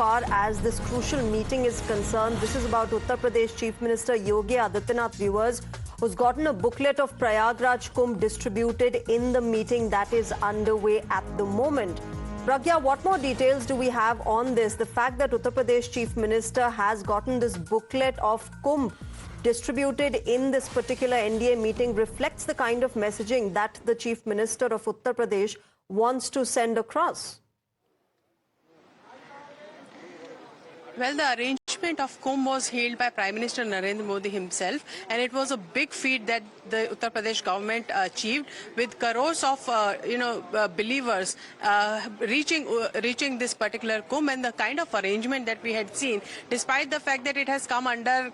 far as this crucial meeting is concerned. This is about Uttar Pradesh Chief Minister Yogi Adityanath, viewers, who's gotten a booklet of Prayagraj Kumbh distributed in the meeting that is underway at the moment. Pragya, what more details do we have on this? The fact that Uttar Pradesh Chief Minister has gotten this booklet of Kumbh distributed in this particular NDA meeting reflects the kind of messaging that the Chief Minister of Uttar Pradesh wants to send across. Well, the arrangement of Kumbh was hailed by Prime Minister Narendra Modi himself, and it was a big feat that the Uttar Pradesh government achieved, with crores of believers reaching this particular Kumbh, and the kind of arrangement that we had seen, despite the fact that it has come under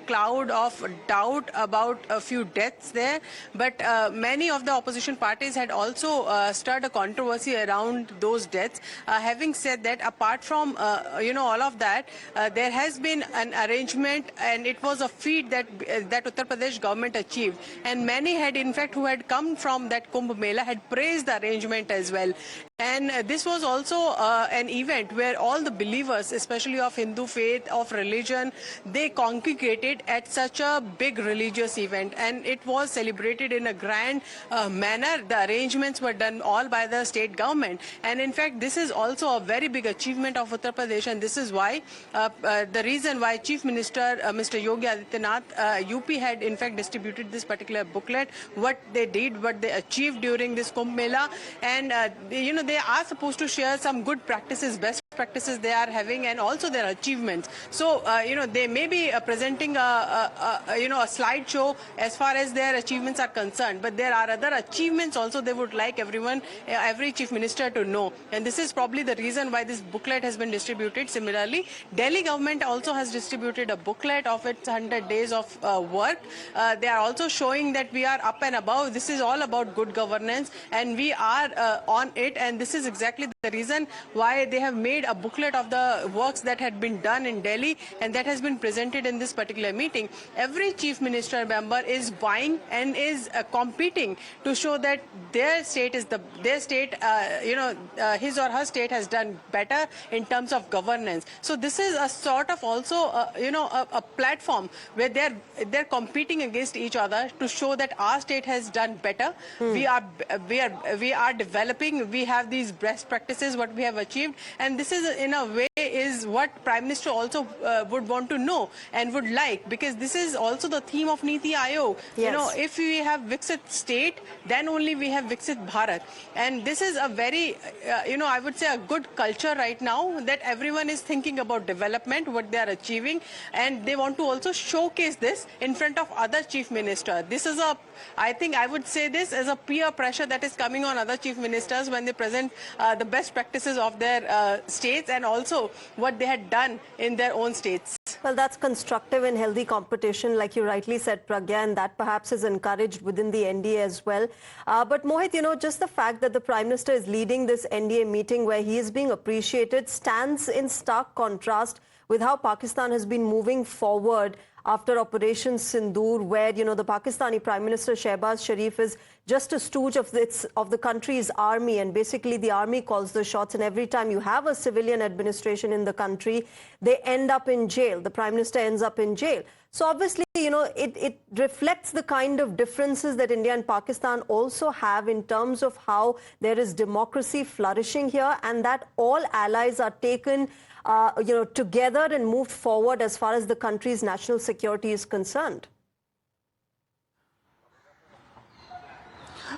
cloud of doubt about a few deaths there, but many of the opposition parties had also stirred a controversy around those deaths. Having said that, apart from all of that, there has been an arrangement, and it was a feat that Uttar Pradesh government achieved, and many had, in fact, who had come from that Kumbh Mela had praised the arrangement as well. And this was also an event where all the believers, especially of Hindu faith, of religion, they congregated at such a big religious event, and it was celebrated in a grand manner. The arrangements were done all by the state government, and in fact this is also a very big achievement of Uttar Pradesh, and this is why the reason why Chief Minister Mr. Yogi Adityanath UP had in fact distributed this particular booklet, what they did, what they achieved during this Kumbh Mela, and they are supposed to share some good practices, best practices they are having, and also their achievements. So they may be presenting a slideshow as far as their achievements are concerned, but there are other achievements also they would like every chief minister to know, and this is probably the reason why this booklet has been distributed. Similarly, Delhi government also has distributed a booklet of its 100 days of work. They are also showing that we are up and above. This is all about good governance, and we are on it, and this is exactly the reason why they have made a booklet of the works that had been done in Delhi, and that has been presented in this particular meeting. Every chief minister member is vying and is competing to show that their state is his or her state has done better in terms of governance. So this is a sort of also a platform where they're competing against each other to show that our state has done better. We are developing. We have these best practices what we have achieved, and this is in a way is what Prime Minister also would want to know and would like, because this is also the theme of NITI Aayog. Yes. If we have Viksit state, then only we have Viksit Bharat, and this is a very I would say a good culture right now, that everyone is thinking about development, what they are achieving, and they want to also showcase this in front of other chief minister. This is I think I would say this as a peer pressure that is coming on other chief ministers when they present the best practices of their states, and also what they had done in their own states. Well, that's constructive and healthy competition, like you rightly said, Pragya, and that perhaps is encouraged within the NDA as well. But Mohit, just the fact that the Prime Minister is leading this NDA meeting where he is being appreciated stands in stark contrast with how Pakistan has been moving forward after Operation Sindhoor, where, the Pakistani Prime Minister Shehbaz Sharif is just a stooge of the country's army, and basically the army calls the shots, and every time you have a civilian administration in the country, they end up in jail. The Prime Minister ends up in jail. So obviously, it reflects the kind of differences that India and Pakistan also have in terms of how there is democracy flourishing here, and that all allies are taken together and moved forward as far as the country's national security is concerned.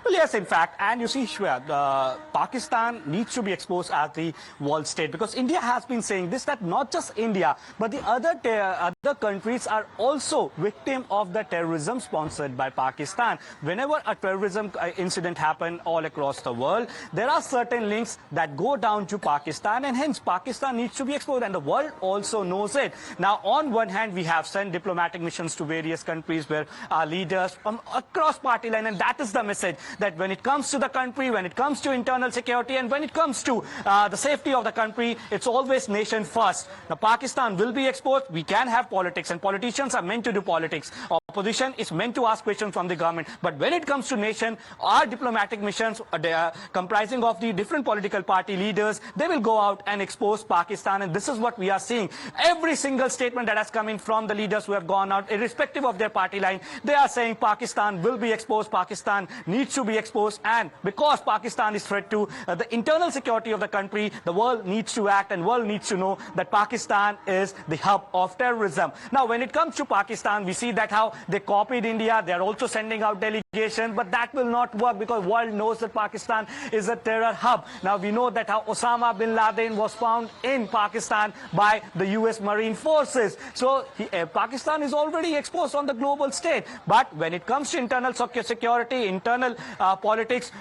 Well, yes, in fact, and you see, Shweta, Pakistan needs to be exposed as the world state, because India has been saying this, that not just India, but the other countries are also victim of the terrorism sponsored by Pakistan. Whenever a terrorism incident happens all across the world, there are certain links that go down to Pakistan, and hence Pakistan needs to be exposed, and the world also knows it. Now, on one hand, we have sent diplomatic missions to various countries where our leaders from across party line, and that is the message, that when it comes to the country, when it comes to internal security, and when it comes to the safety of the country, it's always nation first. Now, Pakistan will be exposed. We can have politics, and politicians are meant to do politics. opposition is meant to ask questions from the government. But when it comes to nation, our diplomatic missions, they are comprising of the different political party leaders, they will go out and expose Pakistan. And this is what we are seeing. Every single statement that has come in from the leaders who have gone out, irrespective of their party line, they are saying Pakistan will be exposed, Pakistan needs to be exposed. And because Pakistan is threat to the internal security of the country, the world needs to act and world needs to know that Pakistan is the hub of terrorism. Now, when it comes to Pakistan, we see that how they copied India. They are also sending out delegations, but that will not work because world knows that Pakistan is a terror hub. Now, we know that how Osama bin Laden was found in Pakistan by the US Marine Forces. So Pakistan is already exposed on the global stage. But when it comes to internal security, internal politics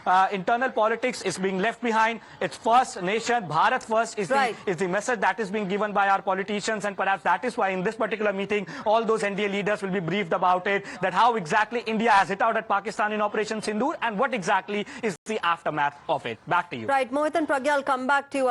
is being left behind. It's first nation, Bharat first is the message that is being given by our politicians, and perhaps that is why in this particular meeting all those NDA leaders will be briefed about it, that how exactly India has hit out at Pakistan in Operation Sindoor and what exactly is the aftermath of it. Back to you. Right, Mohit and Pragya, I'll come back to you.